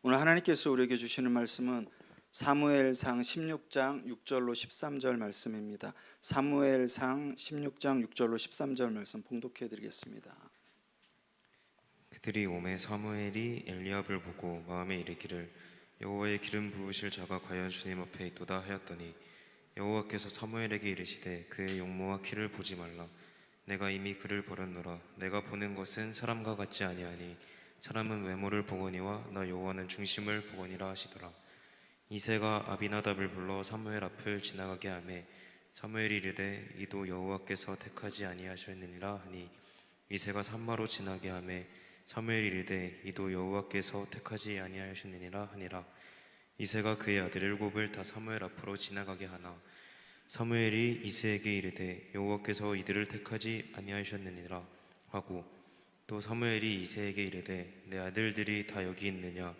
오늘 하나님께서 우리에게 주시는 말씀은 사무엘상 16장 6절로 13절 말씀입니다. 사무엘상 16장 6절로 13절 말씀 봉독해 드리겠습니다. 그들이 오매 사무엘이 엘리압을 보고 마음에 이르기를 여호와의 기름 부으실 자가 과연 주님 앞에 있도다 하였더니 여호와께서 사무엘에게 이르시되 그의 용모와 키를 보지 말라. 내가 이미 그를 버렸노라. 내가 보는 것은 사람과 같지 아니하니 사람은 외모를 보거니와 나 여호와는 중심을 보거니라 하시더라. 이새가 아비나답을 불러 사무엘 앞을 지나가게 하매 사무엘이 이르되 이도 여호와께서 택하지 아니하셨느니라 하니 이새가 산마로 지나게 하매 사무엘이 이르되 이도 여호와께서 택하지 아니하셨느니라 하니라. 이새가 그의 아들 일곱을 다 사무엘 앞으로 지나가게 하나 사무엘이 이새에게 이르되 여호와께서 이들을 택하지 아니하셨느니라 하고 또 사무엘이 이새에게 이르되 내 아들들이 다 여기 있느냐.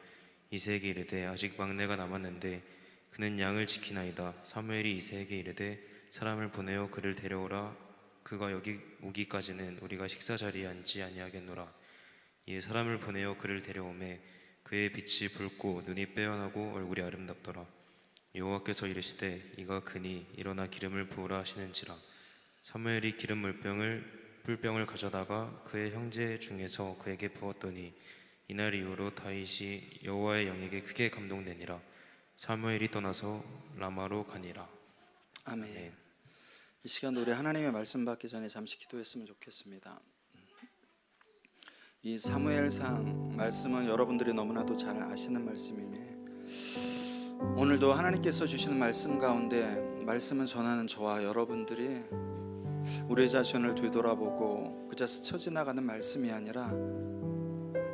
이새에게 이르되 아직 막내가 남았는데 그는 양을 지키나이다. 사무엘이 이새에게 이르되 사람을 보내어 그를 데려오라. 그가 여기 오기까지는 우리가 식사 자리에 앉지 아니하겠노라. 이에 사람을 보내어 그를 데려오매 그의 빛이 붉고 눈이 빼어나고 얼굴이 아름답더라. 여호와께서 이르시되 이가 그니 일어나 기름을 부으라 하시는지라. 사무엘이 기름 물병을 가져다가 그의 형제 중에서 그에게 부었더니 이날 이후로 다윗이 여호와의 영에게 크게 감동되니라. 사무엘이 떠나서 라마로 가니라. 아멘. 이 시간 우리 하나님의 말씀 받기 전에 잠시 기도했으면 좋겠습니다. 이 사무엘상 말씀은 여러분들이 너무나도 잘 아시는 말씀이며 오늘도 하나님께서 주시는 말씀 가운데 말씀을 전하는 저와 여러분들이 우리 자신을 되돌아보고 그저 스쳐 지나가는 말씀이 아니라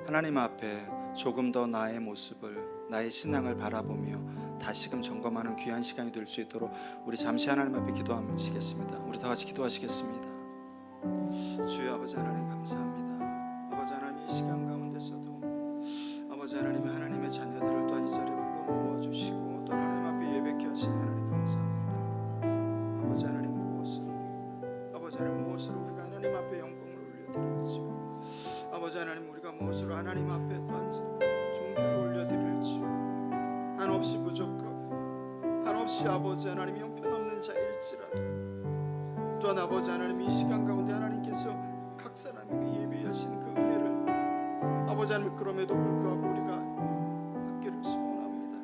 하나님 앞에 조금 더 나의 모습을, 나의 신앙을 바라보며 다시금 점검하는 귀한 시간이 될 수 있도록 우리 잠시 하나님 앞에 기도하시겠습니다. 우리 다 같이 기도하시겠습니다. 주여 아버지 하나님 감사합니다. 아버지 하나님 이 시간 가운데서도 아버지 하나님의 자녀들을 또한 이 자리에 불러 모아주시고 또 하나님 앞에 예배케 하시는 하나님 감사합니다. 아버지 하나님 무엇으로 우리가 하나님 앞에 영광을 올려드릴지, 아버지 하나님 우리가 무엇으로 하나님 앞에 또한 존귀를 올려드릴지, 한없이 부족하고 한없이 아버지 하나님 형편없는 자일지라도 또한 아버지 하나님 이 시간 가운데 하나님께서 각 사람에게 예비하신 그 은혜를 아버지 하나님 그럼에도 불구하고 우리가 받기를 소원합니다.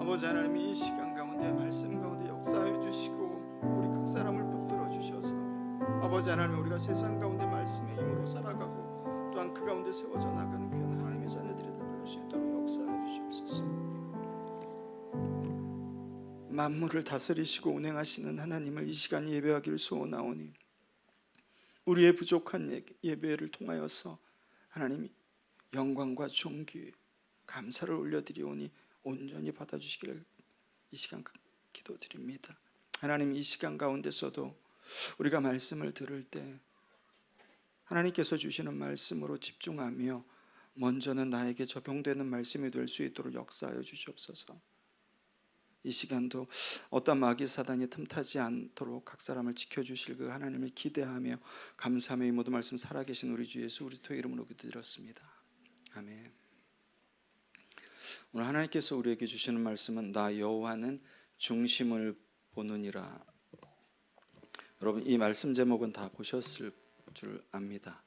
아버지 하나님 이 시간 가운데 말씀 가운데 역사해 주시고 우리 각 사람을 붙들어 주셔서 아버지 하나님 우리가 세상 가운데 말씀의 힘으로 살아가고 또한 그 가운데 세워져 나가는 귀한 하나님의 자녀들이 될 수 있도록 역사해 주시옵소서. 만물을 다스리시고 운행하시는 하나님을 이 시간 예배하기를 소원하오니 우리의 부족한 예배를 통하여서 하나님 영광과 존귀 감사를 올려드리오니 온전히 받아주시기를 이 시간 기도드립니다. 하나님 이 시간 가운데서도 우리가 말씀을 들을 때 하나님께서 주시는 말씀으로 집중하며 먼저는 나에게 적용되는 말씀이 될 수 있도록 역사하여 주시옵소서. 이 시간도 어떤 마귀 사단이 틈타지 않도록 각 사람을 지켜주실 그 하나님을 기대하며 감사하며 이 모든 말씀 살아계신 우리 주 예수 그리스도의 이름으로 기도드렸습니다. 아멘. 오늘 하나님께서 우리에게 주시는 말씀은 나 여호와는 중심을 보느니라. 여러분 이 말씀 제목은 다 보셨을 줄 압니다.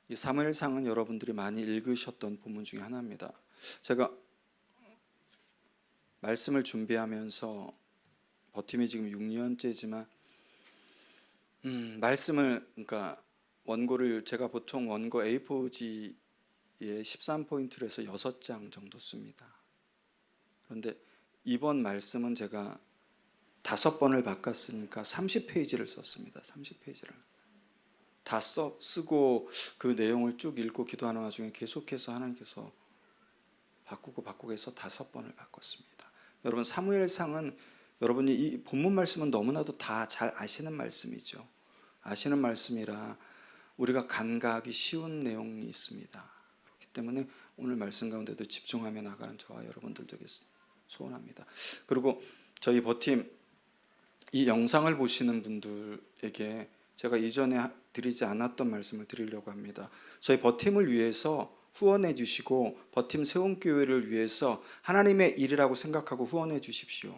이 사무엘상은 여러분들이 많이 읽으셨던 본문 중에 하나입니다. 제가 말씀을 준비하면서 버팀이 지금 6년째지만 말씀을 그러니까 원고를 제가 보통 원고 A4지에 13포인트로 해서 6장 정도 씁니다. 그런데 이번 말씀은 제가 5번을 바꿨으니까 30페이지를 썼습니다. 30페이지를 다 쓰고 그 내용을 쭉 읽고 기도하는 와중에 계속해서 하나님께서 바꾸고 해서 5번을 바꿨습니다. 여러분 사무엘상은 여러분이 이 본문 말씀은 너무나도 다 잘 아시는 말씀이죠. 아시는 말씀이라 우리가 간과하기 쉬운 내용이 있습니다. 그렇기 때문에 오늘 말씀 가운데도 집중하며 나가는 저와 여러분들 되게 소원합니다. 그리고 저희 버팀 이 영상을 보시는 분들에게 제가 이전에 드리지 않았던 말씀을 드리려고 합니다. 저희 버팀을 위해서 후원해 주시고 버팀 세움교회를 위해서 하나님의 일이라고 생각하고 후원해 주십시오.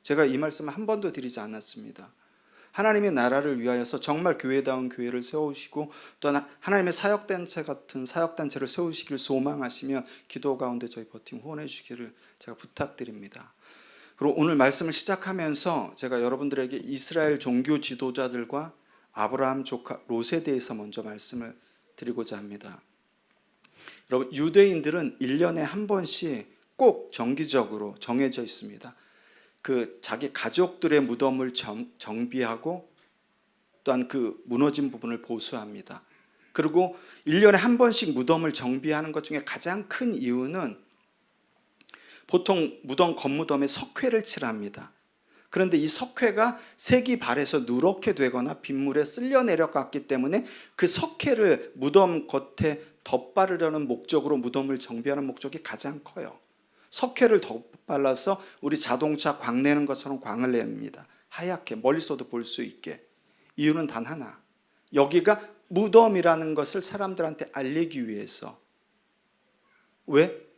제가 이 말씀을 한 번도 드리지 않았습니다. 하나님의 나라를 위하여서 정말 교회다운 교회를 세우시고 또한 하나님의 사역단체 같은 사역단체를 세우시길 소망하시며 기도 가운데 저희 버팀 후원해 주시기를 제가 부탁드립니다. 그리고 오늘 말씀을 시작하면서 제가 여러분들에게 이스라엘 종교 지도자들과 아브라함 조카 롯에 대해서 먼저 말씀을 드리고자 합니다. 여러분, 유대인들은 1년에 한 번씩 꼭 정기적으로 정해져 있습니다. 그 자기 가족들의 무덤을 정비하고 또한 그 무너진 부분을 보수합니다. 그리고 1년에 한 번씩 무덤을 정비하는 것 중에 가장 큰 이유는 보통 무덤 겉무덤에 석회를 칠합니다. 그런데 이 석회가 색이 바래서 누렇게 되거나 빗물에 쓸려 내려갔기 때문에 그 석회를 무덤 겉에 덧바르려는 목적으로 무덤을 정비하는 목적이 가장 커요. 석회를 덧발라서 우리 자동차 광 내는 것처럼 광을 냅니다. 하얗게 멀리서도 볼 수 있게. 이유는 단 하나, 여기가 무덤이라는 것을 사람들한테 알리기 위해서. 왜?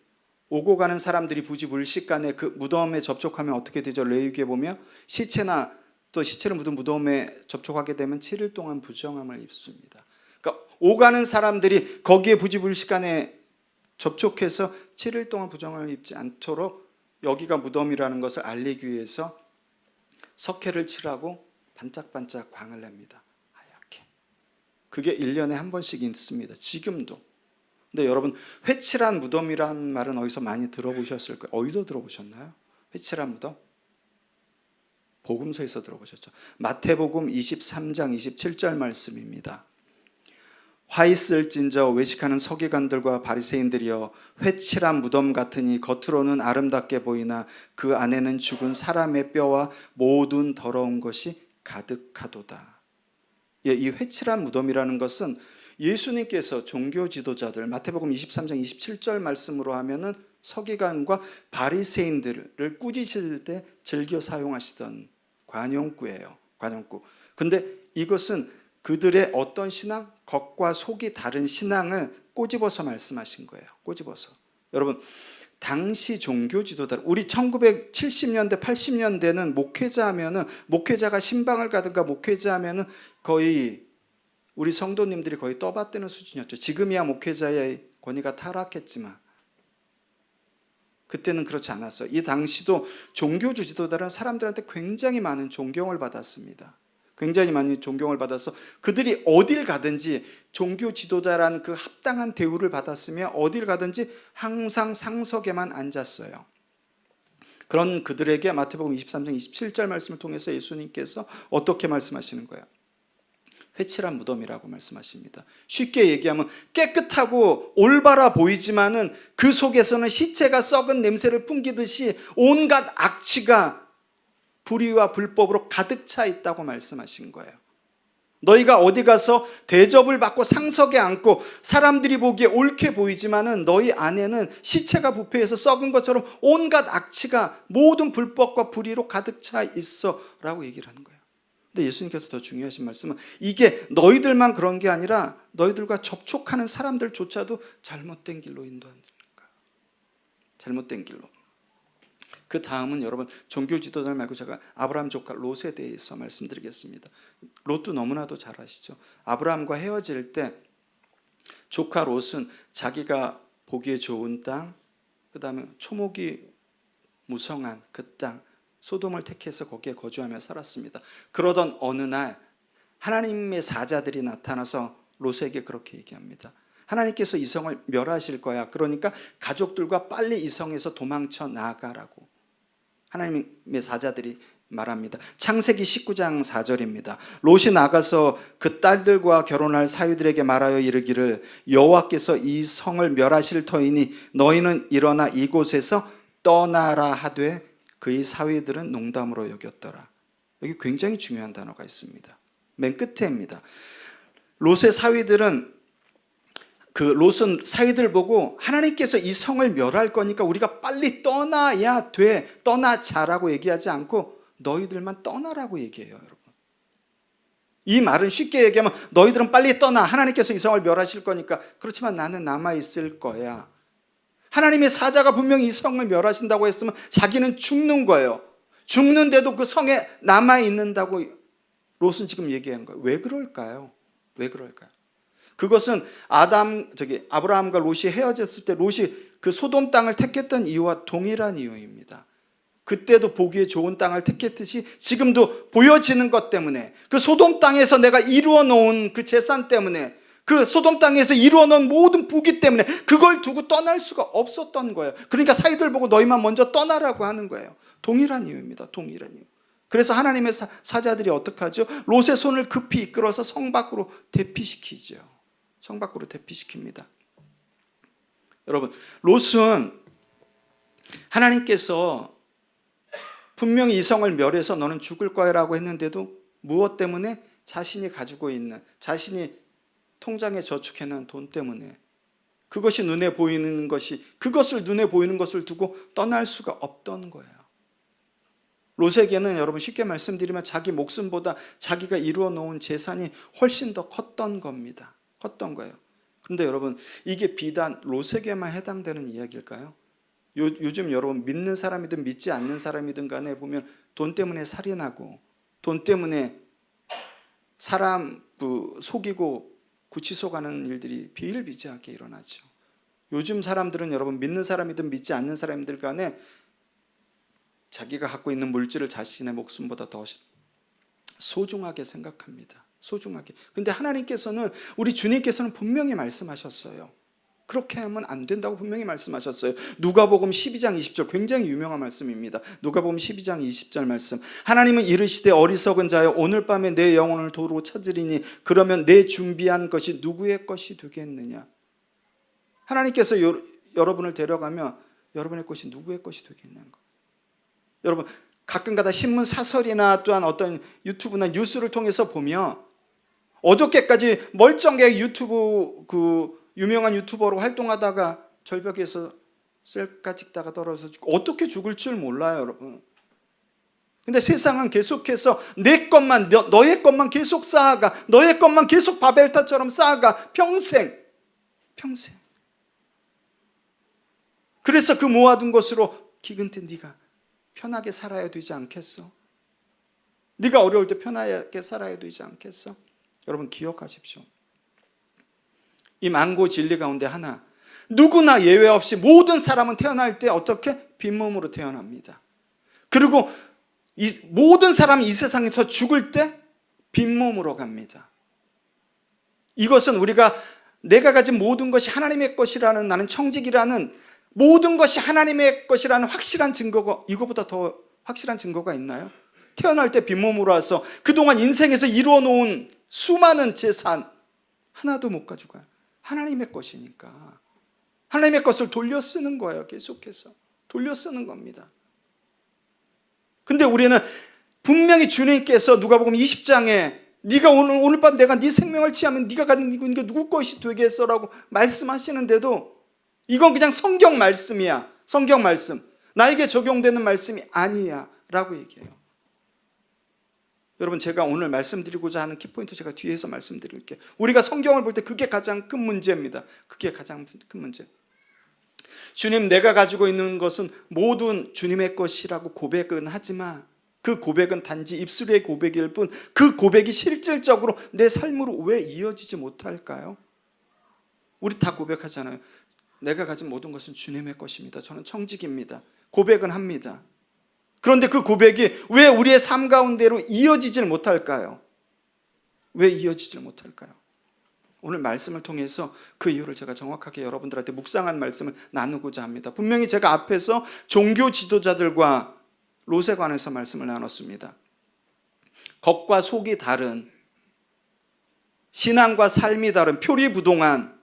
오고 가는 사람들이 부지불식간에 그 무덤에 접촉하면 어떻게 되죠? 레위기에 보면 시체나 또 시체를 묻은 무덤에 접촉하게 되면 7일 동안 부정함을 입습니다. 그러니까 오가는 사람들이 거기에 부지불식간에 접촉해서 7일 동안 부정함을 입지 않도록 여기가 무덤이라는 것을 알리기 위해서 석회를 칠하고 반짝반짝 광을 냅니다. 하얗게. 그게 1년에 한 번씩 있습니다. 지금도. 근데 여러분, 회칠한 무덤이라는 말은 어디서 많이 들어보셨을 거예요. 어디서 들어보셨나요? 회칠한 무덤? 복음서에서 들어보셨죠. 마태복음 23장 27절 말씀입니다. 화 있을진저 외식하는 서기관들과 바리새인들이여, 회칠한 무덤 같으니 겉으로는 아름답게 보이나 그 안에는 죽은 사람의 뼈와 모든 더러운 것이 가득하도다. 예, 이 회칠한 무덤이라는 것은 예수님께서 종교 지도자들, 마태복음 23장 27절 말씀으로 하면은 서기관과 바리새인들을 꾸짖을 때 즐겨 사용하시던 관용구예요. 관용구. 근데 이것은 그들의 어떤 신앙, 겉과 속이 다른 신앙을 꼬집어서 말씀하신 거예요. 꼬집어서. 여러분, 당시 종교 지도자, 우리 1970년대, 80년대는 목회자가 신방을 가든가 목회자하면은 거의 우리 성도님들이 거의 떠받드는 수준이었죠. 지금이야 목회자의 권위가 타락했지만 그때는 그렇지 않았어요. 이 당시도 종교 지도자는 사람들한테 굉장히 많은 존경을 받았습니다. 굉장히 많이 존경을 받아서 그들이 어딜 가든지 종교 지도자란 그 합당한 대우를 받았으며 어딜 가든지 항상 상석에만 앉았어요. 그런 그들에게 마태복음 23장 27절 말씀을 통해서 예수님께서 어떻게 말씀하시는 거예요? 회칠한 무덤이라고 말씀하십니다. 쉽게 얘기하면 깨끗하고 올바라 보이지만은 그 속에서는 시체가 썩은 냄새를 풍기듯이 온갖 악취가 불의와 불법으로 가득 차 있다고 말씀하신 거예요. 너희가 어디 가서 대접을 받고 상석에 앉고 사람들이 보기에 옳게 보이지만은 너희 안에는 시체가 부패해서 썩은 것처럼 온갖 악취가 모든 불법과 불의로 가득 차 있어라고 얘기를 하는 거예요. 근데 예수님께서 더 중요하신 말씀은 이게 너희들만 그런 게 아니라 너희들과 접촉하는 사람들조차도 잘못된 길로 인도한다는 거예요. 잘못된 길로. 그 다음은 여러분, 종교 지도자 말고 제가 아브라함 조카 롯에 대해서 말씀드리겠습니다. 롯도 너무나도 잘 아시죠. 아브라함과 헤어질 때 조카 롯은 자기가 보기에 좋은 땅, 그 다음에 초목이 무성한 그 땅, 소돔을 택해서 거기에 거주하며 살았습니다. 그러던 어느 날 하나님의 사자들이 나타나서 롯에게 그렇게 얘기합니다. 하나님께서 이 성을 멸하실 거야. 그러니까 가족들과 빨리 이 성에서 도망쳐 나가라고 하나님의 사자들이 말합니다. 창세기 19장 4절입니다. 롯이 나가서 그 딸들과 결혼할 사위들에게 말하여 이르기를 여호와께서 이 성을 멸하실 터이니 너희는 일어나 이곳에서 떠나라 하되 그의 사위들은 농담으로 여겼더라. 여기 굉장히 중요한 단어가 있습니다. 맨 끝에입니다. 롯의 사위들은 롯은 사위들 보고 하나님께서 이 성을 멸할 거니까 우리가 빨리 떠나야 돼, 떠나자라고 얘기하지 않고 너희들만 떠나라고 얘기해요. 여러분, 이 말은 쉽게 얘기하면 너희들은 빨리 떠나. 하나님께서 이성을 멸하실 거니까. 그렇지만 나는 남아있을 거야. 하나님의 사자가 분명히 이성을 멸하신다고 했으면 자기는 죽는 거예요. 죽는데도 그 성에 남아있는다고 롯은 지금 얘기한 거예요. 왜 그럴까요? 왜 그럴까요? 그것은 아브라함과 롯이 헤어졌을 때 롯이 그 소돔 땅을 택했던 이유와 동일한 이유입니다. 그때도 보기에 좋은 땅을 택했듯이 지금도 보여지는 것 때문에, 그 소돔 땅에서 내가 이루어 놓은 그 재산 때문에, 그 소돔 땅에서 이루어 놓은 모든 부귀 때문에 그걸 두고 떠날 수가 없었던 거예요. 그러니까 사이들 보고 너희만 먼저 떠나라고 하는 거예요. 동일한 이유입니다. 동일한 이유. 그래서 하나님의 사자들이 어떻게 하죠? 롯의 손을 급히 이끌어서 성 밖으로 대피시키죠. 성 밖으로 대피시킵니다. 여러분, 롯은 하나님께서 분명히 이성을 멸해서 너는 죽을 거야 라고 했는데도 무엇 때문에? 자신이 가지고 있는, 자신이 통장에 저축해놓은 돈 때문에, 그것이 눈에 보이는 것이, 그것을 눈에 보이는 것을 두고 떠날 수가 없던 거예요. 롯에게는 여러분 쉽게 말씀드리면 자기 목숨보다 자기가 이루어 놓은 재산이 훨씬 더 컸던 겁니다. 컸던 거예요. 그런데 여러분, 이게 비단 롯에게만 해당되는 이야기일까요? 요즘 여러분 믿는 사람이든 믿지 않는 사람이든 간에 보면 돈 때문에 살인하고, 돈 때문에 사람 속이고 구치소 가는 일들이 비일비재하게 일어나죠. 요즘 사람들은 여러분 믿는 사람이든 믿지 않는 사람들 간에 자기가 갖고 있는 물질을 자신의 목숨보다 더 소중하게 생각합니다. 소중하게. 근데 하나님께서는, 우리 주님께서는 분명히 말씀하셨어요. 그렇게 하면 안 된다고 분명히 말씀하셨어요. 누가복음 12장 20절, 굉장히 유명한 말씀입니다. 누가복음 12장 20절 말씀. 하나님은 이르시되 어리석은 자여 오늘 밤에 내 영혼을 도로 찾으리니 그러면 내 준비한 것이 누구의 것이 되겠느냐. 하나님께서 여러분을 데려가면 여러분의 것이 누구의 것이 되겠냐는 거. 여러분, 가끔가다 신문 사설이나 또한 어떤 유튜브나 뉴스를 통해서 보면 어저께까지 멀쩡하게 유명한 유튜버로 활동하다가 절벽에서 셀카 찍다가 떨어져 죽고 어떻게 죽을 줄 몰라요, 여러분. 근데 세상은 계속해서 내 것만, 너의 것만 계속 쌓아가, 너의 것만 계속 바벨탑처럼 쌓아가, 평생. 그래서 그 모아둔 것으로 기근때 네가 편하게 살아야 되지 않겠어? 네가 어려울 때 편하게 살아야 되지 않겠어? 여러분 기억하십시오. 이 만고 진리 가운데 하나, 누구나 예외 없이 모든 사람은 태어날 때 어떻게? 빈몸으로 태어납니다. 그리고 모든 사람이 이 세상에서 죽을 때 빈몸으로 갑니다. 이것은 우리가 내가 가진 모든 것이 하나님의 것이라는, 나는 청직이라는, 모든 것이 하나님의 것이라는 확실한 증거가, 이거보다 더 확실한 증거가 있나요? 태어날 때 빈몸으로 와서 그동안 인생에서 이루어 놓은 수많은 재산 하나도 못 가져가요. 하나님의 것이니까 하나님의 것을 돌려 쓰는 거예요. 계속해서 돌려 쓰는 겁니다. 근데 우리는 분명히 주님께서 누가복음 20장에 네가 오늘 밤 내가 네 생명을 취하면 네가 가진 게 누구 것이 되겠어라고 말씀하시는데도 이건 그냥 성경 말씀이야. 성경 말씀. 나에게 적용되는 말씀이 아니야 라고 얘기해요. 여러분, 제가 오늘 말씀드리고자 하는 키포인트 제가 뒤에서 말씀드릴게요. 우리가 성경을 볼 때 그게 가장 큰 문제입니다. 그게 가장 큰 문제. 주님, 내가 가지고 있는 것은 모든 주님의 것이라고 고백은 하지만 그 고백은 단지 입술의 고백일 뿐, 그 고백이 실질적으로 내 삶으로 왜 이어지지 못할까요? 우리 다 고백하잖아요. 내가 가진 모든 것은 주님의 것입니다. 저는 청직입니다. 고백은 합니다. 그런데 그 고백이 왜 우리의 삶 가운데로 이어지질 못할까요? 왜 이어지질 못할까요? 오늘 말씀을 통해서 그 이유를 제가 정확하게 여러분들한테 묵상한 말씀을 나누고자 합니다. 분명히 제가 앞에서 종교 지도자들과 롯에 관해서 말씀을 나눴습니다. 겉과 속이 다른, 신앙과 삶이 다른 표리부동한,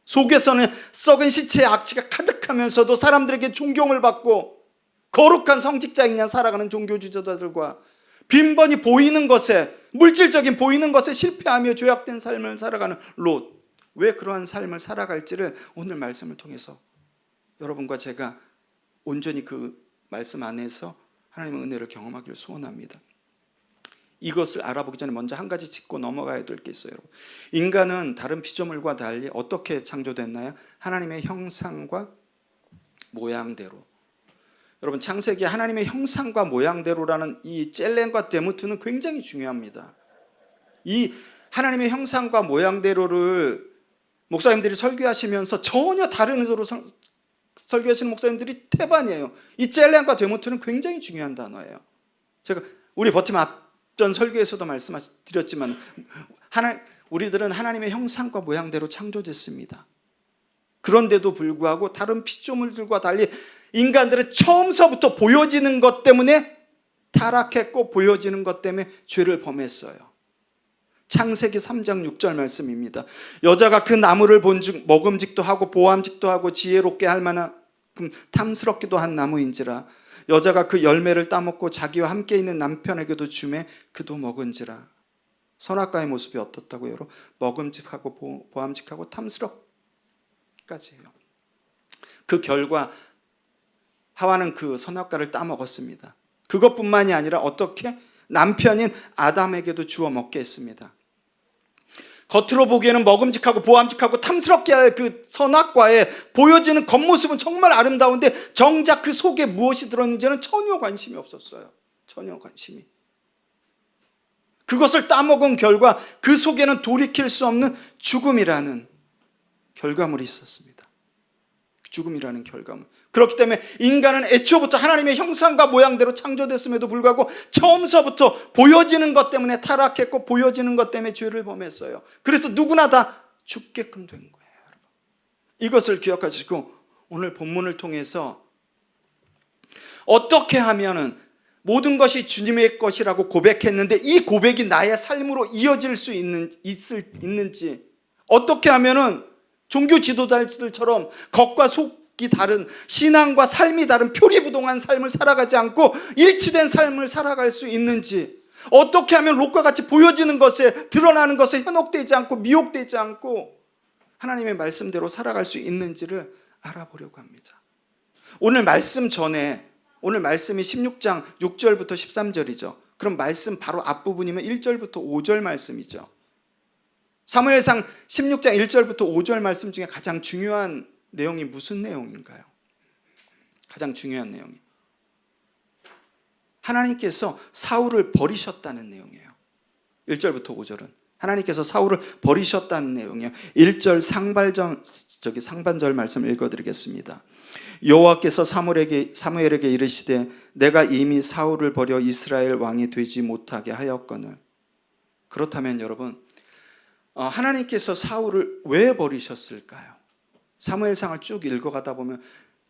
속에서는 썩은 시체의 악취가 가득하면서도 사람들에게 존경을 받고 거룩한 성직자인 양 살아가는 종교 지도자들과 빈번히 보이는 것에, 물질적인 보이는 것에 실패하며 죄악된 삶을 살아가는 롯, 왜 그러한 삶을 살아갈지를 오늘 말씀을 통해서 여러분과 제가 온전히 그 말씀 안에서 하나님의 은혜를 경험하기를 소원합니다. 이것을 알아보기 전에 먼저 한 가지 짚고 넘어가야 될 게 있어요. 여러분. 인간은 다른 피조물과 달리 어떻게 창조됐나요? 하나님의 형상과 모양대로. 여러분, 창세기 하나님의 형상과 모양대로라는 이 젤렌과 데무트는 굉장히 중요합니다. 이 하나님의 형상과 모양대로를 목사님들이 설교하시면서 전혀 다른 의도로 설교하시는 목사님들이 태반이에요. 이 젤렌과 데무트는 굉장히 중요한 단어예요. 제가 우리 버팀 앞전 설교에서도 말씀드렸지만 우리들은 하나님의 형상과 모양대로 창조됐습니다. 그런데도 불구하고 다른 피조물들과 달리 인간들은 처음서부터 보여지는 것 때문에 타락했고 보여지는 것 때문에 죄를 범했어요. 창세기 3장 6절 말씀입니다. 여자가 그 나무를 본즉 먹음직도 하고 보암직도 하고 지혜롭게 할 만큼 탐스럽기도 한 나무인지라. 여자가 그 열매를 따먹고 자기와 함께 있는 남편에게도 주매 그도 먹은지라. 선악과의 모습이 어떻다고요? 여러분? 먹음직하고 보암직하고 탐스럽기까지 해요. 그 결과 하와는 그 선악과를 따먹었습니다. 그것뿐만이 아니라 어떻게? 남편인 아담에게도 주워 먹게 했습니다. 겉으로 보기에는 먹음직하고 보암직하고 탐스럽게 할 그 선악과에 보여지는 겉모습은 정말 아름다운데 정작 그 속에 무엇이 들었는지는 전혀 관심이 없었어요. 전혀 관심이. 그것을 따먹은 결과 그 속에는 돌이킬 수 없는 죽음이라는 결과물이 있었습니다. 죽음이라는 결과물. 그렇기 때문에 인간은 애초부터 하나님의 형상과 모양대로 창조됐음에도 불구하고 처음서부터 보여지는 것 때문에 타락했고 보여지는 것 때문에 죄를 범했어요. 그래서 누구나 다 죽게끔 된 거예요. 여러분. 이것을 기억하시고 오늘 본문을 통해서 어떻게 하면은 모든 것이 주님의 것이라고 고백했는데 이 고백이 나의 삶으로 이어질 수 있는지, 어떻게 하면은 종교 지도자들처럼 겉과 속이 다른, 신앙과 삶이 다른 표리부동한 삶을 살아가지 않고 일치된 삶을 살아갈 수 있는지, 어떻게 하면 롯과 같이 보여지는 것에, 드러나는 것에 현혹되지 않고 미혹되지 않고 하나님의 말씀대로 살아갈 수 있는지를 알아보려고 합니다. 오늘 말씀 전에, 오늘 말씀이 16장 6절부터 13절이죠. 그럼 말씀 바로 앞부분이면 1절부터 5절 말씀이죠. 사무엘상 16장 1절부터 5절 말씀 중에 가장 중요한 내용이 무슨 내용인가요? 가장 중요한 내용이 하나님께서 사울을 버리셨다는 내용이에요. 1절부터 5절은 하나님께서 사울을 버리셨다는 내용이에요. 1절 상반절 말씀 읽어드리겠습니다. 여호와께서 사무엘에게 이르시되 내가 이미 사울을 버려 이스라엘 왕이 되지 못하게 하였거늘. 그렇다면 여러분, 하나님께서 사울을 왜 버리셨을까요? 사무엘상을 쭉 읽어가다 보면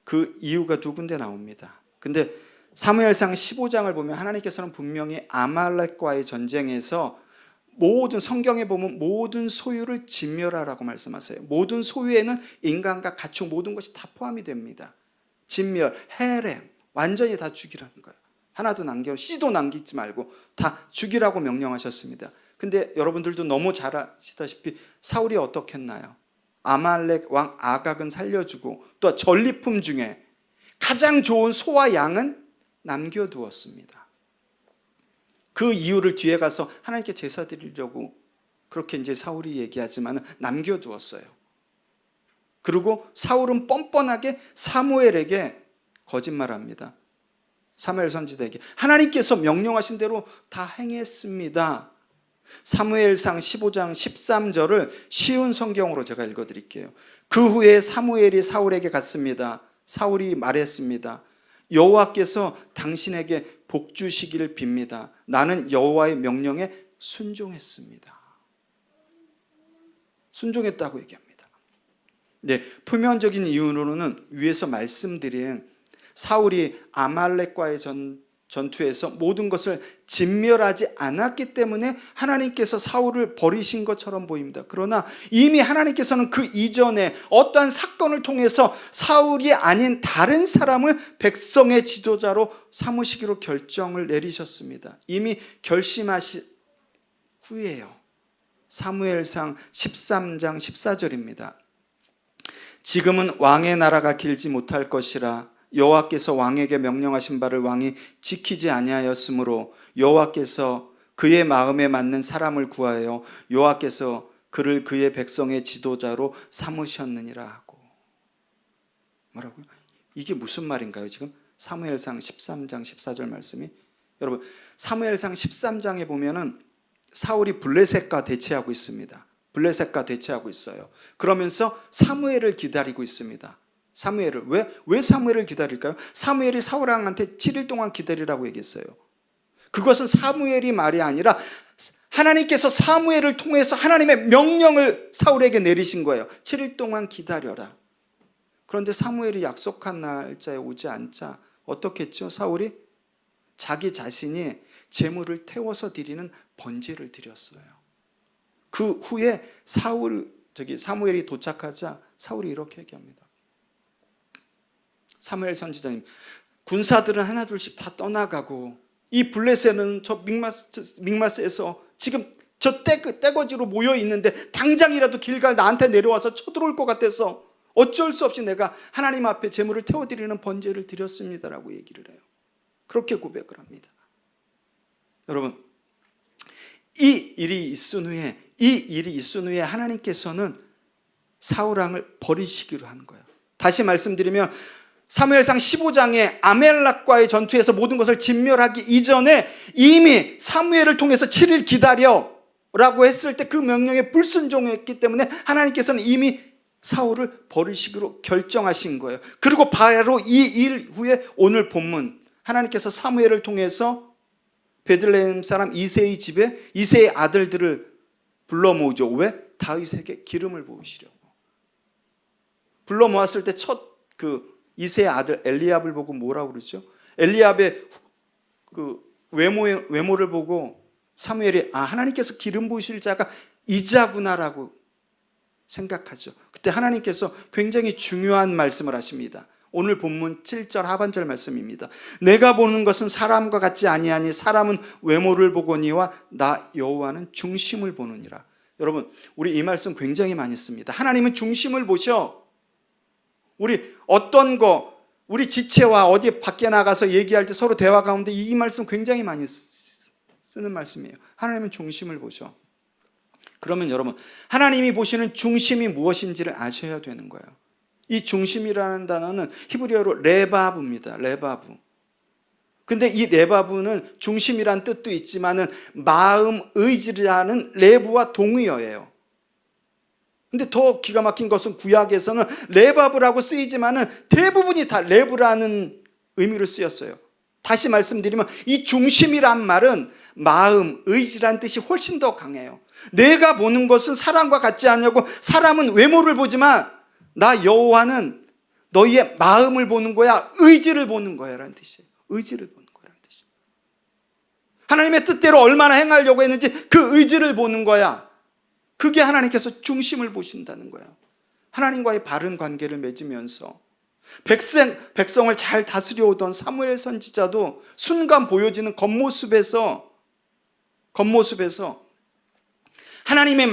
그 이유가 두 군데 나옵니다. 근데 사무엘상 15장을 보면 하나님께서는 분명히 아말렉과의 전쟁에서 모든, 성경에 보면 모든 소유를 진멸하라고 말씀하세요. 모든 소유에는 인간과 가축 모든 것이 다 포함이 됩니다. 진멸, 해렘, 완전히 다 죽이라는 거예요. 하나도 씨도 남기지 말고 다 죽이라고 명령하셨습니다. 근데 여러분들도 너무 잘 아시다시피 사울이 어떻게 했나요? 아말렉 왕 아각은 살려주고 또 전리품 중에 가장 좋은 소와 양은 남겨두었습니다. 그 이유를 뒤에 가서 하나님께 제사 드리려고 그렇게 이제 사울이 얘기하지만 남겨두었어요. 그리고 사울은 뻔뻔하게 사무엘에게 거짓말합니다. 사무엘 선지자에게 하나님께서 명령하신 대로 다 행했습니다. 사무엘상 15장 13절을 쉬운 성경으로 제가 읽어드릴게요. 그 후에 사무엘이 사울에게 갔습니다. 사울이 말했습니다. 여호와께서 당신에게 복 주시기를 빕니다. 나는 여호와의 명령에 순종했습니다. 순종했다고 얘기합니다. 네, 표면적인 이유로는 위에서 말씀드린 사울이 아말렉과의 전투에서 모든 것을 진멸하지 않았기 때문에 하나님께서 사울을 버리신 것처럼 보입니다. 그러나 이미 하나님께서는 그 이전에 어떠한 사건을 통해서 사울이 아닌 다른 사람을 백성의 지도자로 삼으시기로 결정을 내리셨습니다. 이미 결심하신 후에요. 사무엘상 13장 14절입니다. 지금은 왕의 나라가 길지 못할 것이라 여호와께서 왕에게 명령하신 바를 왕이 지키지 아니하였으므로 여호와께서 그의 마음에 맞는 사람을 구하여 여호와께서 그를 그의 백성의 지도자로 삼으셨느니라 하고. 뭐라고요? 이게 무슨 말인가요? 지금 사무엘상 13장 14절 말씀이, 여러분 사무엘상 13장에 보면은 사울이 블레셋과 대치하고 있습니다. 블레셋과 대치하고 있어요. 그러면서 사무엘을 기다리고 있습니다. 사무엘을 왜 사무엘을 기다릴까요? 사무엘이 사울 왕한테 7일 동안 기다리라고 얘기했어요. 그것은 사무엘이 말이 아니라 하나님께서 사무엘을 통해서 하나님의 명령을 사울에게 내리신 거예요. 7일 동안 기다려라. 그런데 사무엘이 약속한 날짜에 오지 않자 어떻게 했죠? 사울이 자기 자신이 제물을 태워서 드리는 번제를 드렸어요. 그 후에 사무엘이 도착하자 사울이 이렇게 얘기합니다. 사무엘 선지자님, 군사들은 하나둘씩 다 떠나가고 이 블레셋은 저 믹마스에서 지금 저 떼거지로 모여 있는데 당장이라도 길갈 나한테 내려와서 쳐들어올 것 같아서 어쩔 수 없이 내가 하나님 앞에 제물을 태워드리는 번제를 드렸습니다라고 얘기를 해요. 그렇게 고백을 합니다. 여러분, 이 일이 있은 후에 하나님께서는 사울 왕을 버리시기로 한 거예요. 다시 말씀드리면 사무엘상 15장에 아멜렉과의 전투에서 모든 것을 진멸하기 이전에 이미 사무엘을 통해서 7일 기다려라고 했을 때 그 명령에 불순종했기 때문에 하나님께서는 이미 사울을 버리시기로 결정하신 거예요. 그리고 바로 이 일 후에 오늘 본문, 하나님께서 사무엘을 통해서 베들레헴 사람 이새의 집에 이새의 아들들을 불러 모으죠. 왜? 다윗에게 기름을 부으시려고. 불러 모았을 때 첫 이새의 아들 엘리압을 보고 뭐라고 그러죠? 엘리압의 외모를 보고 사무엘이 하나님께서 기름 부으실 자가 이자구나라고 생각하죠. 그때 하나님께서 굉장히 중요한 말씀을 하십니다. 오늘 본문 7절 하반절 말씀입니다. 내가 보는 것은 사람과 같지 아니하니 사람은 외모를 보거니와 나 여호와는 중심을 보느니라. 여러분, 우리 이 말씀 굉장히 많이 씁니다. 하나님은 중심을 보셔. 우리 어떤 거, 우리 지체와 어디 밖에 나가서 얘기할 때 서로 대화 가운데 이 말씀 굉장히 많이 쓰는 말씀이에요. 하나님은 중심을 보셔. 그러면 여러분, 하나님이 보시는 중심이 무엇인지를 아셔야 되는 거예요. 이 중심이라는 단어는 히브리어로 레바브입니다. 레바브. 근데 이 레바브는 중심이란 뜻도 있지만은 마음, 의지라는 레부와 동의어예요. 근데 더 기가 막힌 것은 구약에서는 레바브라고 쓰이지만은 대부분이 다 레브라는 의미로 쓰였어요. 다시 말씀드리면 이 중심이란 말은 마음, 의지란 뜻이 훨씬 더 강해요. 내가 보는 것은 사람과 같지 않냐고. 사람은 외모를 보지만 나 여호와는 너희의 마음을 보는 거야, 의지를 보는 거야 라는 뜻이에요. 의지를 보는 거라는 뜻이에요. 하나님의 뜻대로 얼마나 행하려고 했는지 그 의지를 보는 거야. 그게 하나님께서 중심을 보신다는 거예요. 하나님과의 바른 관계를 맺으면서 백성을 잘 다스려 오던 사무엘 선지자도 순간 보여지는 겉모습에서 하나님의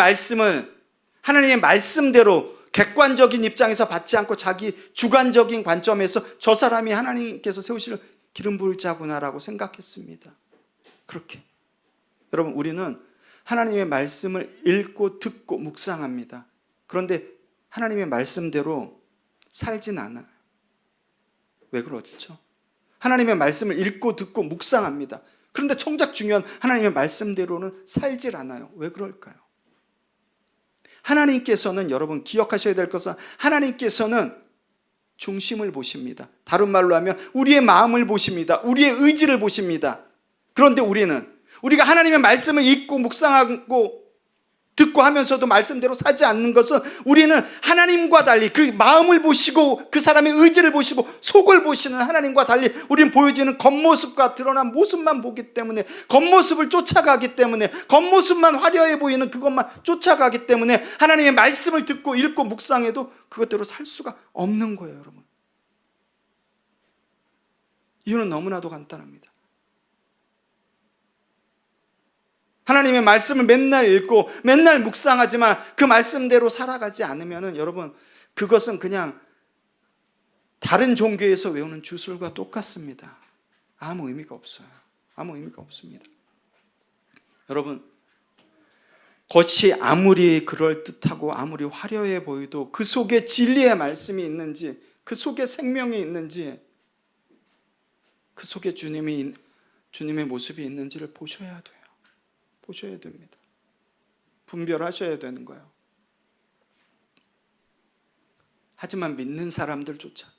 말씀대로 객관적인 입장에서 받지 않고 자기 주관적인 관점에서 저 사람이 하나님께서 세우실 기름 부을 자구나라고 생각했습니다. 그렇게 여러분, 우리는 하나님의 말씀을 읽고 듣고 묵상합니다. 그런데 하나님의 말씀대로 살진 않아요. 왜 그렇죠? 하나님의 말씀을 읽고 듣고 묵상합니다. 그런데 정작 중요한 하나님의 말씀대로는 살질 않아요. 왜 그럴까요? 하나님께서는, 여러분 기억하셔야 될 것은, 하나님께서는 중심을 보십니다. 다른 말로 하면 우리의 마음을 보십니다. 우리의 의지를 보십니다. 그런데 우리가 하나님의 말씀을 읽고 묵상하고 듣고 하면서도 말씀대로 사지 않는 것은, 우리는 하나님과 달리 그 마음을 보시고 그 사람의 의지를 보시고 속을 보시는 하나님과 달리 우리는 보여지는 겉모습과 드러난 모습만 보기 때문에, 겉모습을 쫓아가기 때문에, 겉모습만 화려해 보이는 그것만 쫓아가기 때문에 하나님의 말씀을 듣고 읽고 묵상해도 그것대로 살 수가 없는 거예요. 여러분, 이유는 너무나도 간단합니다. 하나님의 말씀을 맨날 읽고 맨날 묵상하지만 그 말씀대로 살아가지 않으면 여러분, 그것은 그냥 다른 종교에서 외우는 주술과 똑같습니다. 아무 의미가 없어요. 아무 의미가 없습니다. 여러분, 겉이 아무리 그럴듯하고 아무리 화려해 보여도 그 속에 진리의 말씀이 있는지, 그 속에 생명이 있는지, 그 속에 주님의 모습이 있는지를 보셔야 돼요. 보셔야 됩니다. 분별하셔야 되는 거예요. 하지만 믿는 사람들조차가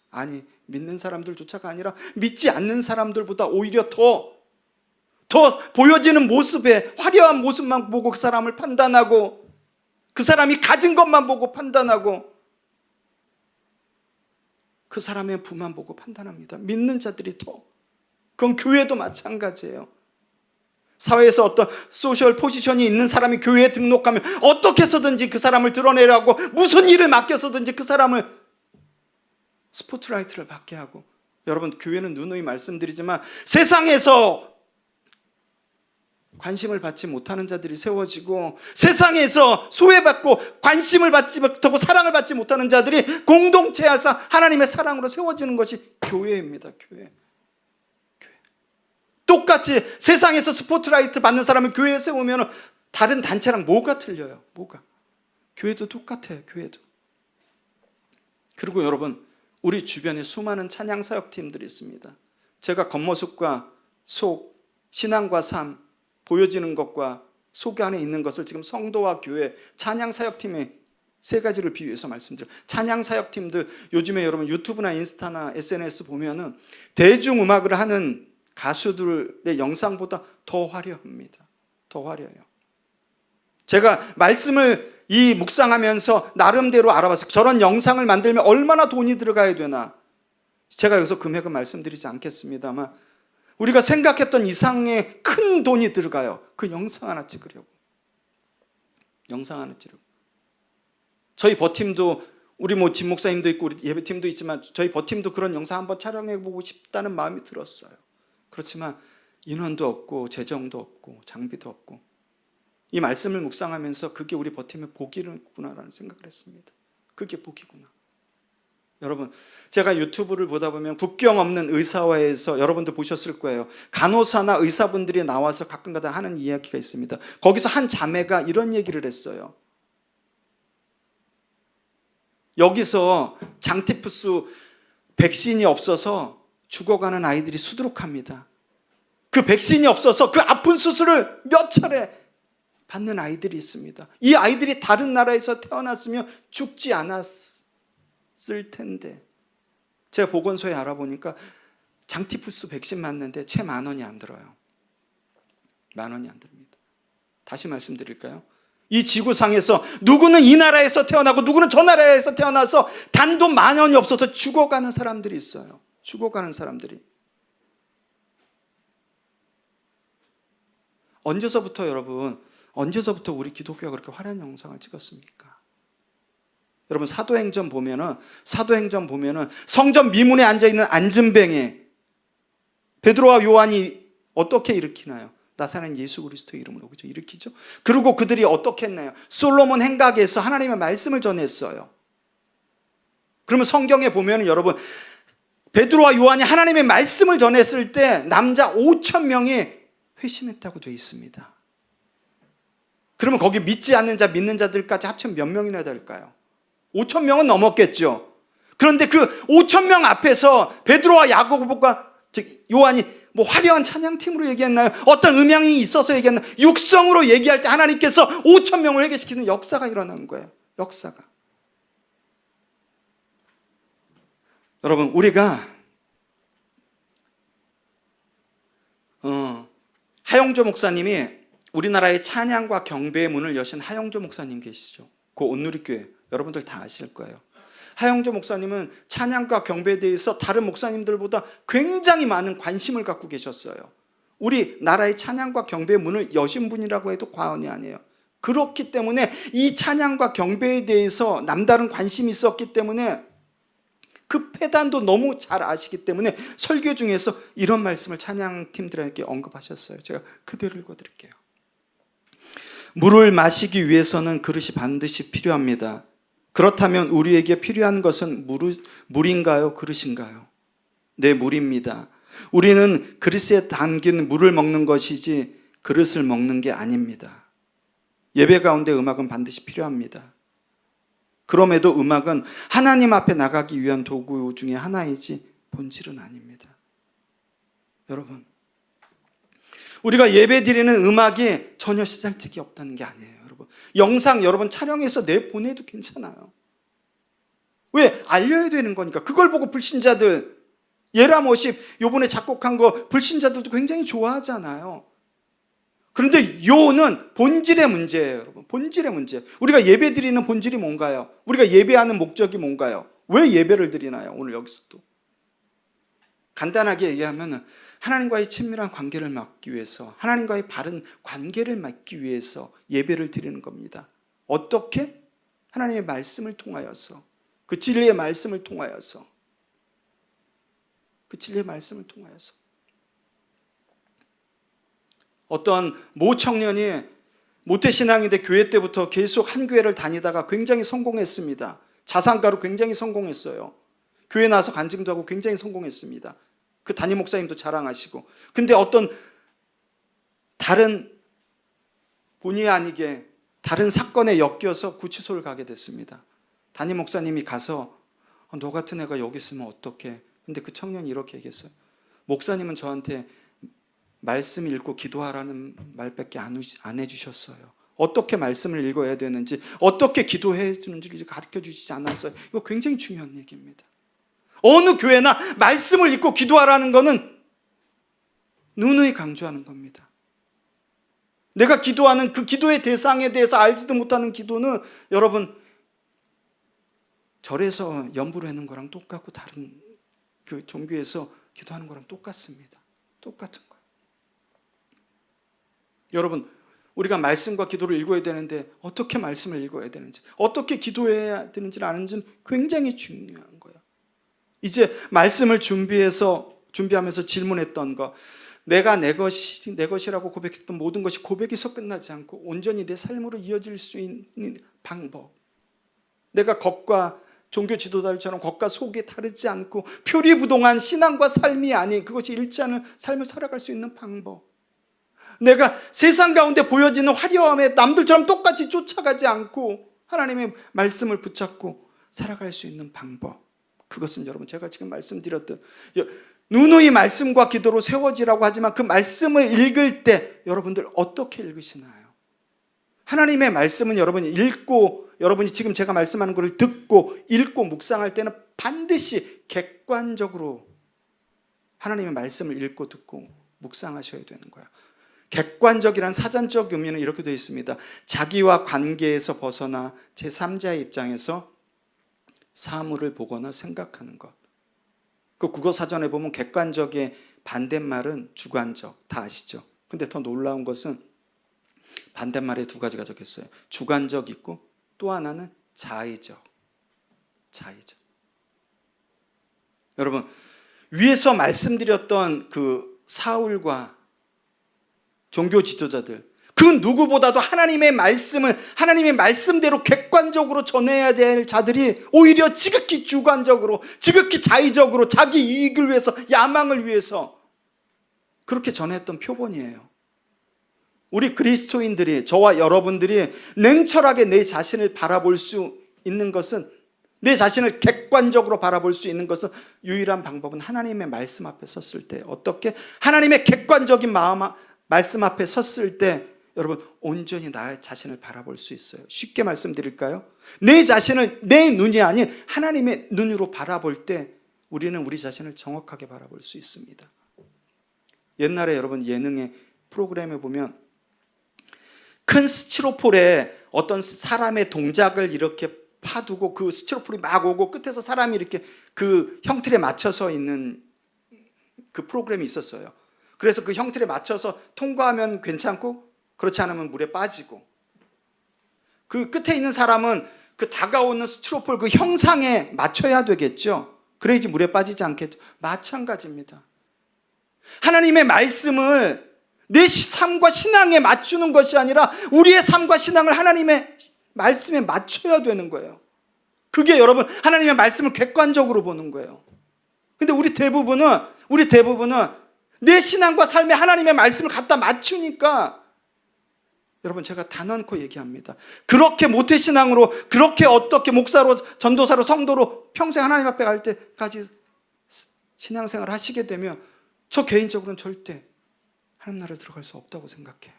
아니라 믿지 않는 사람들보다 오히려 더 보여지는 모습에, 화려한 모습만 보고 그 사람을 판단하고, 그 사람이 가진 것만 보고 판단하고, 그 사람의 부만 보고 판단합니다. 믿는 자들이 더. 그건 교회도 마찬가지예요. 사회에서 어떤 소셜 포지션이 있는 사람이 교회에 등록하면 어떻게 해서든지 그 사람을 드러내려고, 무슨 일을 맡겨서든지 그 사람을 스포트라이트를 받게 하고, 여러분, 교회는 누누이 말씀드리지만 세상에서 관심을 받지 못하는 자들이 세워지고, 세상에서 소외받고 관심을 받지 못하고 사랑을 받지 못하는 자들이 공동체에서 하나님의 사랑으로 세워지는 것이 교회입니다. 교회. 똑같이 세상에서 스포트라이트 받는 사람을 교회에 세우면 다른 단체랑 뭐가 틀려요? 뭐가? 교회도 똑같아요. 교회도. 그리고 여러분, 우리 주변에 수많은 찬양 사역팀들이 있습니다. 제가 겉모습과 속, 신앙과 삶, 보여지는 것과 속 안에 있는 것을 지금 성도와 교회, 찬양 사역팀의 세 가지를 비유해서 말씀드려요. 찬양 사역팀들, 요즘에 여러분 유튜브나 인스타나 SNS 보면은 대중음악을 하는 가수들의 영상보다 더 화려합니다. 더 화려해요. 제가 말씀을 묵상하면서 나름대로 알아봤어요. 저런 영상을 만들면 얼마나 돈이 들어가야 되나. 제가 여기서 금액은 말씀드리지 않겠습니다만 우리가 생각했던 이상의 큰 돈이 들어가요. 그 영상 하나 찍으려고. 영상 하나 찍으려고. 저희 버팀도, 우리 진 목사님도 있고 우리 예배팀도 있지만 저희 버팀도 그런 영상 한번 촬영해보고 싶다는 마음이 들었어요. 그렇지만 인원도 없고 재정도 없고 장비도 없고, 이 말씀을 묵상하면서 그게 우리 버팀의 복이구나라는 생각을 했습니다. 그게 복이구나. 여러분, 제가 유튜브를 보다 보면 국경 없는 의사화에서 여러분도 보셨을 거예요. 간호사나 의사분들이 나와서 가끔가다 하는 이야기가 있습니다. 거기서 한 자매가 이런 얘기를 했어요. 여기서 장티푸스 백신이 없어서 죽어가는 아이들이 수두룩합니다. 그 백신이 없어서 그 아픈 수술을 몇 차례 받는 아이들이 있습니다. 이 아이들이 다른 나라에서 태어났으면 죽지 않았을 텐데, 제가 보건소에 알아보니까 장티푸스 백신 맞는데 채 10,000원이 안 들어요. 10,000원이 안 듭니다. 다시 말씀드릴까요? 이 지구상에서 누구는 이 나라에서 태어나고 누구는 저 나라에서 태어나서 단돈 10,000원이 없어서 죽어가는 사람들이 있어요. 죽어가는 사람들이. 언제서부터 여러분, 언제서부터 우리 기독교가 그렇게 화려한 영상을 찍었습니까? 여러분, 사도행전 보면은 성전 미문에 앉아있는 안진뱅에 베드로와 요한이 어떻게 일으키나요? 나사렛 예수 그리스도의 이름으로, 그죠? 일으키죠. 그리고 그들이 어떻게 했나요? 솔로몬 행각에서 하나님의 말씀을 전했어요. 그러면 성경에 보면은 여러분, 베드로와 요한이 하나님의 말씀을 전했을 때 남자 5,000명이 회심했다고 되어 있습니다. 그러면 거기 믿지 않는 자, 믿는 자들까지 합치면 몇 명이나 될까요? 5,000명은 넘었겠죠. 그런데 그 5,000명 앞에서 베드로와 야고보가, 요한이 뭐 화려한 찬양팀으로 얘기했나요? 어떤 음향이 있어서 얘기했나요? 육성으로 얘기할 때 하나님께서 5,000명을 회개시키는 역사가 일어난 거예요. 역사가. 여러분, 우리가 하영조 목사님이 우리나라의 찬양과 경배의 문을 여신 하영조 목사님 계시죠. 그 온누리교회 여러분들 다 아실 거예요. 하영조 목사님은 찬양과 경배에 대해서 다른 목사님들보다 굉장히 많은 관심을 갖고 계셨어요. 우리 나라의 찬양과 경배의 문을 여신 분이라고 해도 과언이 아니에요. 그렇기 때문에 이 찬양과 경배에 대해서 남다른 관심이 있었기 때문에, 그 패단도 너무 잘 아시기 때문에 설교 중에서 이런 말씀을 찬양팀들에게 언급하셨어요. 제가 그대로 읽어드릴게요. 물을 마시기 위해서는 그릇이 반드시 필요합니다. 그렇다면 우리에게 필요한 것은 물인가요? 그릇인가요? 네, 물입니다. 우리는 그릇에 담긴 물을 먹는 것이지 그릇을 먹는 게 아닙니다. 예배 가운데 음악은 반드시 필요합니다. 그럼에도 음악은 하나님 앞에 나가기 위한 도구 중에 하나이지 본질은 아닙니다. 여러분, 우리가 예배 드리는 음악이 전혀 쓰잘데기 없다는 게 아니에요. 여러분, 영상 여러분 촬영해서 내보내도 괜찮아요. 왜? 알려야 되는 거니까. 그걸 보고 불신자들, 예라모십 요번에 작곡한 거 불신자들도 굉장히 좋아하잖아요. 그런데 요는 본질의 문제예요, 여러분. 본질의 문제. 우리가 예배 드리는 본질이 뭔가요? 우리가 예배하는 목적이 뭔가요? 왜 예배를 드리나요? 오늘 여기서도 간단하게 얘기하면 하나님과의 친밀한 관계를 맺기 위해서, 하나님과의 바른 관계를 맺기 위해서 예배를 드리는 겁니다. 어떻게? 하나님의 말씀을 통하여서, 그 진리의 말씀을 통하여서, 그 진리의 말씀을 통하여서. 어떤 모 청년이 모태신앙인데 교회 때부터 계속 한 교회를 다니다가 굉장히 성공했습니다. 자산가로 굉장히 성공했어요. 교회 나와서 간증도 하고 굉장히 성공했습니다. 그 담임 목사님도 자랑하시고. 근데 어떤 다른 본의 아니게 다른 사건에 엮여서 구치소를 가게 됐습니다. 담임 목사님이 가서 너 같은 애가 여기 있으면 어떡해. 근데 그 청년이 이렇게 얘기했어요. 목사님은 저한테 말씀 읽고 기도하라는 말밖에 안 해주셨어요. 어떻게 말씀을 읽어야 되는지, 어떻게 기도해야 되는지 가르쳐 주시지 않았어요. 이거 굉장히 중요한 얘기입니다. 어느 교회나 말씀을 읽고 기도하라는 것은 누누이 강조하는 겁니다. 내가 기도하는 그 기도의 대상에 대해서 알지도 못하는 기도는 여러분 절에서 연부를 하는 거랑 똑같고 다른 그 종교에서 기도하는 거랑 똑같습니다. 똑같은 거예요. 여러분, 우리가 말씀과 기도를 읽어야 되는데 어떻게 말씀을 읽어야 되는지, 어떻게 기도해야 되는지를 아는지는 굉장히 중요한 거예요. 이제 말씀을 준비하면서 질문했던 거, 내가 내 것이라고 고백했던 모든 것이 고백에서 끝나지 않고 온전히 내 삶으로 이어질 수 있는 방법, 내가 겉과 종교 지도자들처럼 겉과 속이 다르지 않고 표리부동한 신앙과 삶이 아닌 그것이 일치하는 삶을 살아갈 수 있는 방법, 내가 세상 가운데 보여지는 화려함에 남들처럼 똑같이 쫓아가지 않고 하나님의 말씀을 붙잡고 살아갈 수 있는 방법, 그것은 여러분 제가 지금 말씀드렸던 누누이 말씀과 기도로 세워지라고 하지만 그 말씀을 읽을 때 여러분들 어떻게 읽으시나요? 하나님의 말씀은 여러분이 읽고, 여러분이 지금 제가 말씀하는 것을 듣고 읽고 묵상할 때는 반드시 객관적으로 하나님의 말씀을 읽고 듣고 묵상하셔야 되는 거예요. 객관적이란 사전적 의미는 이렇게 되어 있습니다. 자기와 관계에서 벗어나 제3자의 입장에서 사물을 보거나 생각하는 것. 그 국어 사전에 보면 객관적의 반대말은 주관적, 다 아시죠? 근데 더 놀라운 것은 반대말에 두 가지가 적혔어요. 주관적 있고 또 하나는 자의적. 여러분, 위에서 말씀드렸던 그 사울과 종교 지도자들, 그 누구보다도 하나님의 말씀을 하나님의 말씀대로 객관적으로 전해야 될 자들이 오히려 지극히 주관적으로, 지극히 자의적으로 자기 이익을 위해서, 야망을 위해서 그렇게 전했던 표본이에요. 우리 그리스도인들이, 저와 여러분들이 냉철하게 내 자신을 바라볼 수 있는 것은, 내 자신을 객관적으로 바라볼 수 있는 것은 유일한 방법은 하나님의 말씀 앞에 섰을 때, 어떻게? 하나님의 객관적인 말씀 앞에 섰을 때 여러분 온전히 나의 자신을 바라볼 수 있어요. 쉽게 말씀드릴까요? 내 자신을 내 눈이 아닌 하나님의 눈으로 바라볼 때 우리는 우리 자신을 정확하게 바라볼 수 있습니다. 옛날에 여러분 예능의 프로그램에 보면 큰 스티로폴에 어떤 사람의 동작을 이렇게 파두고 그 스티로폴이 막 오고 끝에서 사람이 이렇게 그 형틀에 맞춰서 있는 그 프로그램이 있었어요. 그래서 그 형틀에 맞춰서 통과하면 괜찮고 그렇지 않으면 물에 빠지고, 그 끝에 있는 사람은 그 다가오는 스티로폴 그 형상에 맞춰야 되겠죠. 그래야지 물에 빠지지 않겠죠. 마찬가지입니다. 하나님의 말씀을 내 삶과 신앙에 맞추는 것이 아니라 우리의 삶과 신앙을 하나님의 말씀에 맞춰야 되는 거예요. 그게 여러분 하나님의 말씀을 객관적으로 보는 거예요. 근데 우리 대부분은 내 신앙과 삶에 하나님의 말씀을 갖다 맞추니까 여러분, 제가 단언코 얘기합니다. 그렇게 모태신앙으로, 그렇게 어떻게 목사로, 전도사로, 성도로 평생 하나님 앞에 갈 때까지 신앙생활을 하시게 되면 저 개인적으로는 절대 하나님 나라에 들어갈 수 없다고 생각해요.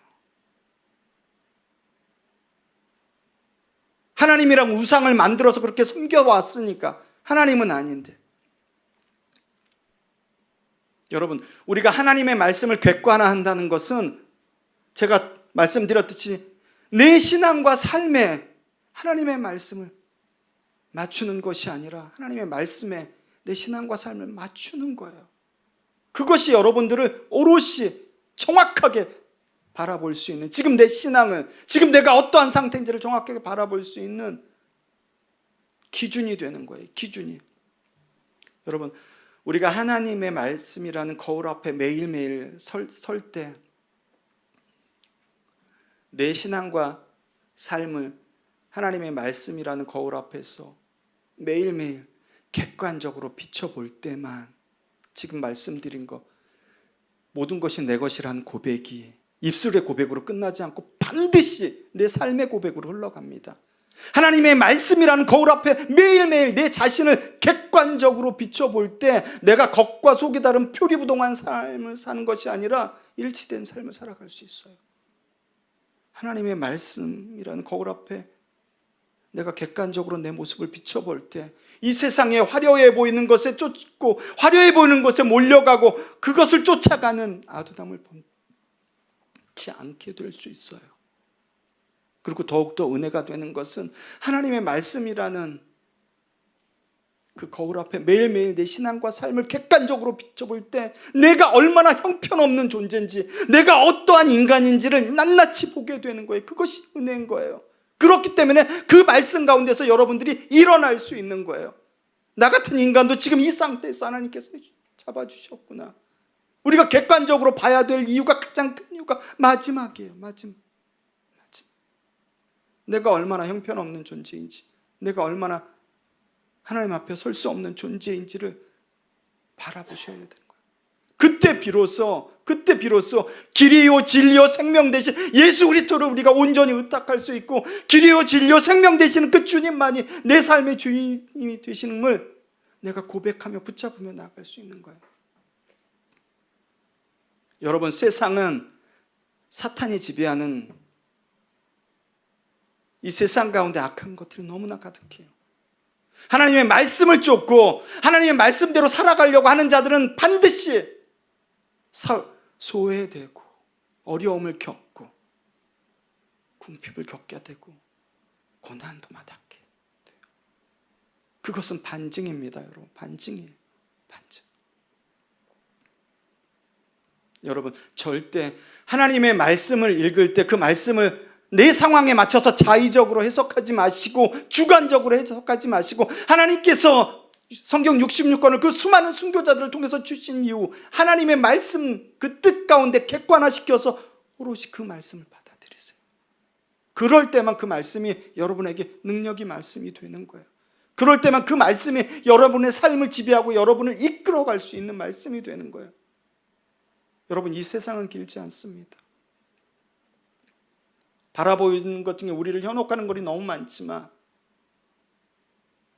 하나님이랑 우상을 만들어서 그렇게 섬겨왔으니까 하나님은 아닌데. 여러분, 우리가 하나님의 말씀을 객관화한다는 것은 제가 말씀드렸듯이 내 신앙과 삶에 하나님의 말씀을 맞추는 것이 아니라 하나님의 말씀에 내 신앙과 삶을 맞추는 거예요. 그것이 여러분들을 오롯이 정확하게 바라볼 수 있는, 지금 내 신앙을, 지금 내가 어떠한 상태인지를 정확하게 바라볼 수 있는 기준이 되는 거예요. 기준이. 여러분, 우리가 하나님의 말씀이라는 거울 앞에 매일매일 설 때 내 신앙과 삶을 하나님의 말씀이라는 거울 앞에서 매일매일 객관적으로 비춰볼 때만 지금 말씀드린 것, 모든 것이 내 것이라는 고백이 입술의 고백으로 끝나지 않고 반드시 내 삶의 고백으로 흘러갑니다. 하나님의 말씀이라는 거울 앞에 매일매일 내 자신을 객관적으로 비춰볼 때 내가 겉과 속이 다른 표리부동한 삶을 사는 것이 아니라 일치된 삶을 살아갈 수 있어요. 하나님의 말씀이라는 거울 앞에 내가 객관적으로 내 모습을 비춰볼 때 이 세상에 화려해 보이는 것에 쫓고 화려해 보이는 것에 몰려가고 그것을 쫓아가는 아두담을 범치 않게 될 수 있어요. 그리고 더욱더 은혜가 되는 것은 하나님의 말씀이라는 그 거울 앞에 매일매일 내 신앙과 삶을 객관적으로 비춰볼 때 내가 얼마나 형편없는 존재인지, 내가 어떠한 인간인지를 낱낱이 보게 되는 거예요. 그것이 은혜인 거예요. 그렇기 때문에 그 말씀 가운데서 여러분들이 일어날 수 있는 거예요. 나 같은 인간도 지금 이 상태에서 하나님께서 잡아주셨구나. 우리가 객관적으로 봐야 될 이유가, 가장 큰 이유가 마지막이에요. 마지막. 내가 얼마나 형편없는 존재인지, 내가 얼마나 하나님 앞에 설 수 없는 존재인지를 바라보셔야 되는 거예요. 그때 비로소 길이요 진리요 생명 되신 예수 그리스도를 우리가 온전히 의탁할 수 있고, 길이요 진리요 생명 되시는 그 주님만이 내 삶의 주인이 되시는걸 내가 고백하며 붙잡으며 나아갈 수 있는 거예요. 여러분, 세상은 사탄이 지배하는 이 세상 가운데 악한 것들이 너무나 가득해요. 하나님의 말씀을 쫓고 하나님의 말씀대로 살아가려고 하는 자들은 반드시 소외되고 어려움을 겪고 궁핍을 겪게 되고 고난도 마다하게 돼요. 그것은 반증입니다, 여러분. 반증이에요. 반증. 여러분, 절대 하나님의 말씀을 읽을 때 그 말씀을 내 상황에 맞춰서 자의적으로 해석하지 마시고 주관적으로 해석하지 마시고, 하나님께서 성경 66권을 그 수많은 순교자들을 통해서 주신 이후 하나님의 말씀 그 뜻 가운데 객관화시켜서 오롯이 그 말씀을 받아들이세요. 그럴 때만 그 말씀이 여러분에게 능력이 말씀이 되는 거예요. 그럴 때만 그 말씀이 여러분의 삶을 지배하고 여러분을 이끌어갈 수 있는 말씀이 되는 거예요. 여러분, 이 세상은 길지 않습니다. 바라보이는 것 중에 우리를 현혹하는 것이 너무 많지만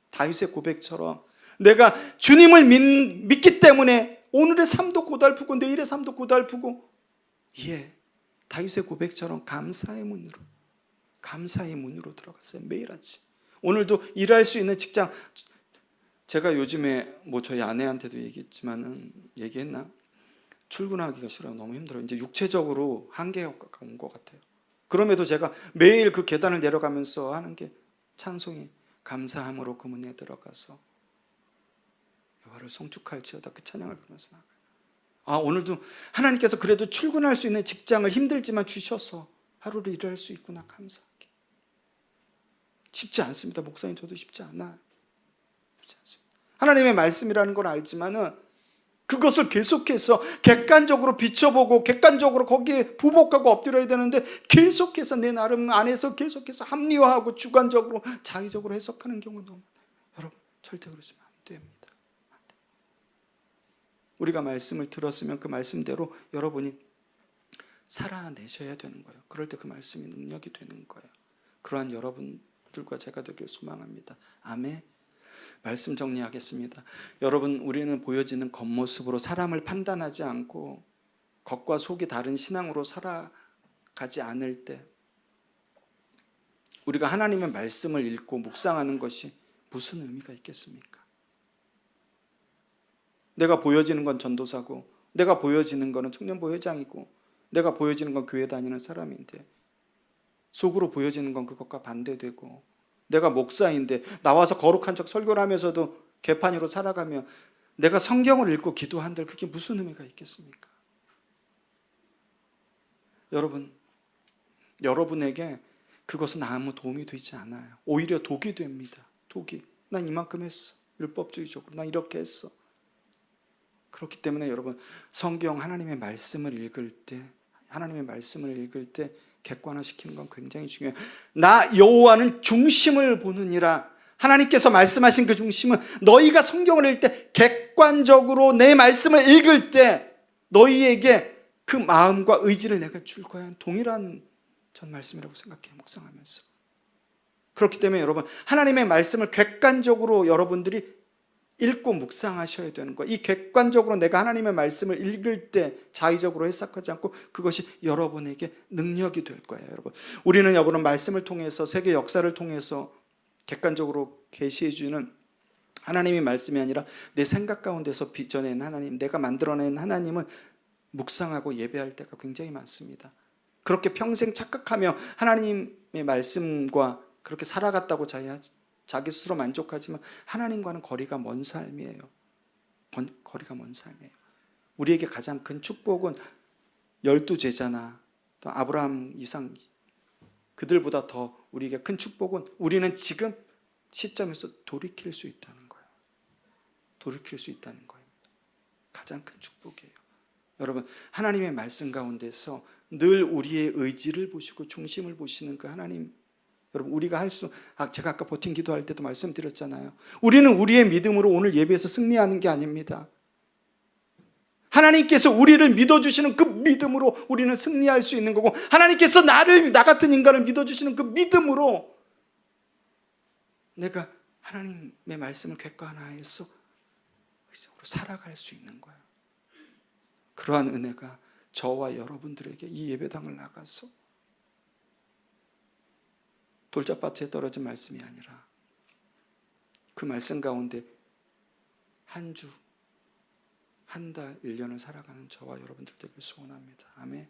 다윗의 고백처럼 내가 주님을 믿기 때문에 오늘의 삶도 고달프고 내일의 삶도 고달프고, 다윗의 고백처럼 감사의 문으로 들어갔어요. 매일 아침. 오늘도 일할 수 있는 직장, 제가 요즘에 저희 아내한테도 얘기했나? 출근하기가 싫어요. 너무 힘들어요. 이제 육체적으로 한계가 온 것 같아요. 그럼에도 제가 매일 그 계단을 내려가면서 하는 게 찬송이 감사함으로 그 문에 들어가서 여호와를 송축할지어다, 그 찬양을 부르면서 나가요. 오늘도 하나님께서 그래도 출근할 수 있는 직장을 힘들지만 주셔서 하루를 일할 수 있구나, 감사하게. 쉽지 않습니다. 목사님, 저도 쉽지 않아요. 쉽지 않습니다. 하나님의 말씀이라는 걸 알지만은 그것을 계속해서 객관적으로 비춰보고 객관적으로 거기에 부복하고 엎드려야 되는데 계속해서 내 나름 안에서 계속해서 합리화하고 주관적으로 자의적으로 해석하는 경우가 너무 많아요. 여러분, 절대 그러시면 안 됩니다. 우리가 말씀을 들었으면 그 말씀대로 여러분이 살아내셔야 되는 거예요. 그럴 때 그 말씀이 능력이 되는 거예요. 그러한 여러분들과 제가 되길 소망합니다. 아멘. 말씀 정리하겠습니다. 여러분, 우리는 보여지는 겉모습으로 사람을 판단하지 않고 겉과 속이 다른 신앙으로 살아가지 않을 때 우리가 하나님의 말씀을 읽고 묵상하는 것이 무슨 의미가 있겠습니까? 내가 보여지는 건 전도사고, 내가 보여지는 거는 청년부회장이고, 내가 보여지는 건 교회 다니는 사람인데, 속으로 보여지는 건 그것과 반대되고, 내가 목사인데 나와서 거룩한 척 설교를 하면서도 개판으로 살아가며 내가 성경을 읽고 기도한들 그게 무슨 의미가 있겠습니까? 여러분, 여러분에게 그것은 아무 도움이 되지 않아요. 오히려 독이 됩니다. 독이. 난 이만큼 했어. 율법주의적으로. 난 이렇게 했어. 그렇기 때문에 여러분, 성경 하나님의 말씀을 읽을 때 객관화시키는 건 굉장히 중요해요. 나 여호와는 중심을 보느니라. 하나님께서 말씀하신 그 중심은 너희가 성경을 읽을 때 객관적으로 내 말씀을 읽을 때 너희에게 그 마음과 의지를 내가 줄 거야. 동일한 전 말씀이라고 생각해요. 묵상하면서. 그렇기 때문에 여러분, 하나님의 말씀을 객관적으로 여러분들이 읽고 묵상하셔야 되는 거예요. 이 객관적으로 내가 하나님의 말씀을 읽을 때 자의적으로 해석하지 않고 그것이 여러분에게 능력이 될 거예요. 여러분, 우리는 여러분 말씀을 통해서 세계 역사를 통해서 객관적으로 계시해 주는 하나님의 말씀이 아니라 내 생각 가운데서 빚어낸 하나님, 내가 만들어낸 하나님을 묵상하고 예배할 때가 굉장히 많습니다. 그렇게 평생 착각하며 하나님의 말씀과 그렇게 살아갔다고 자기 스스로 만족하지만 하나님과는 거리가 먼 삶이에요. 거리가 먼 삶이에요. 우리에게 가장 큰 축복은 12제자나 또 아브라함 이상 그들보다 더 우리에게 큰 축복은 우리는 지금 시점에서 돌이킬 수 있다는 거예요. 돌이킬 수 있다는 거예요. 가장 큰 축복이에요. 여러분, 하나님의 말씀 가운데서 늘 우리의 의지를 보시고 중심을 보시는 그 하나님, 여러분, 우리가 제가 아까 버틴 기도할 때도 말씀드렸잖아요. 우리는 우리의 믿음으로 오늘 예배에서 승리하는 게 아닙니다. 하나님께서 우리를 믿어주시는 그 믿음으로 우리는 승리할 수 있는 거고, 하나님께서 나 같은 인간을 믿어주시는 그 믿음으로 내가 하나님의 말씀을 객관화해서 의적으로 살아갈 수 있는 거예요. 그러한 은혜가 저와 여러분들에게 이 예배당을 나가서 돌짝밭에 떨어진 말씀이 아니라 그 말씀 가운데 한 주, 한 달, 1년을 살아가는 저와 여러분들 되길 소원합니다. 아멘.